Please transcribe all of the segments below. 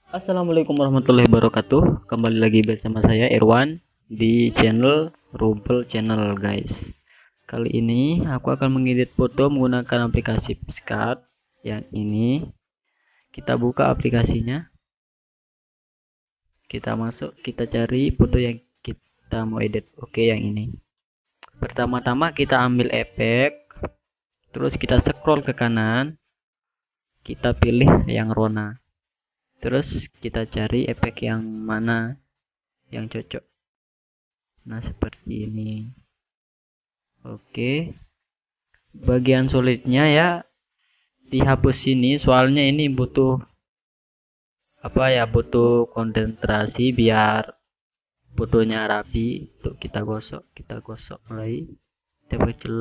Assalamualaikum warahmatullahi wabarakatuh. Kembali lagi bersama saya Irwan di channel Rubel Channel, guys. Kali ini aku akan mengedit foto menggunakan aplikasi Piskat. Yang ini kita buka aplikasinya. Kita masuk, kita cari foto yang kita mau edit. Oke, yang ini. Pertama-tama kita ambil efek, terus kita scroll ke kanan. Kita pilih yang Rona. Terus kita cari efek yang mana yang cocok. Nah, seperti ini. Oke. Bagian sulitnya ya dihapus ini, soalnya ini butuh butuh konsentrasi biar fotonya rapi. Untuk kita gosok mulai. Kita kecil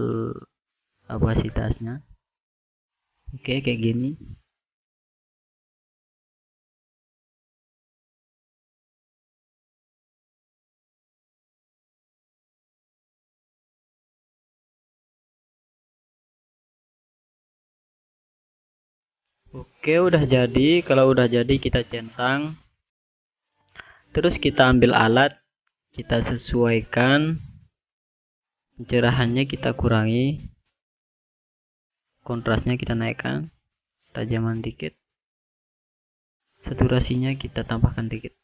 kapasitasnya. Oke, kayak gini. Oke, udah jadi. Kalau udah jadi kita centang. Terus kita ambil alat, kita sesuaikan pencerahannya, kita kurangi, kontrasnya kita naikkan, tajaman dikit, saturasinya kita tambahkan dikit,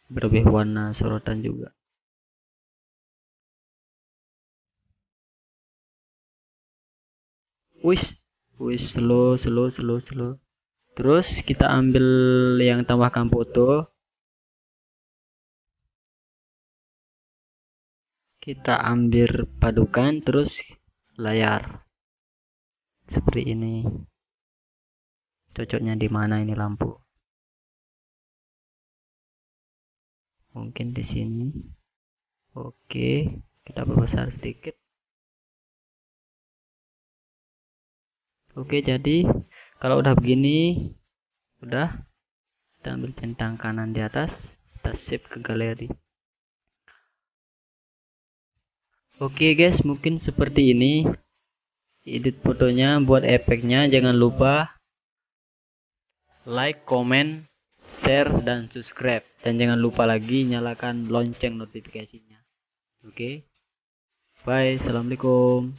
berlebih warna sorotan juga. Wis slow. Terus kita ambil yang tambahkan foto, kita ambil padukan, terus layar seperti ini. Cocoknya di mana ini lampu? Mungkin di sini. Oke, kita perbesar sedikit. Oke, jadi kalau udah begini, udah, kita ambil centang kanan di atas, kita save ke galeri. Oke guys, mungkin seperti ini edit fotonya. Buat efeknya jangan lupa like, comment, share, dan subscribe, dan jangan lupa lagi nyalakan lonceng notifikasinya. Oke, bye, assalamualaikum.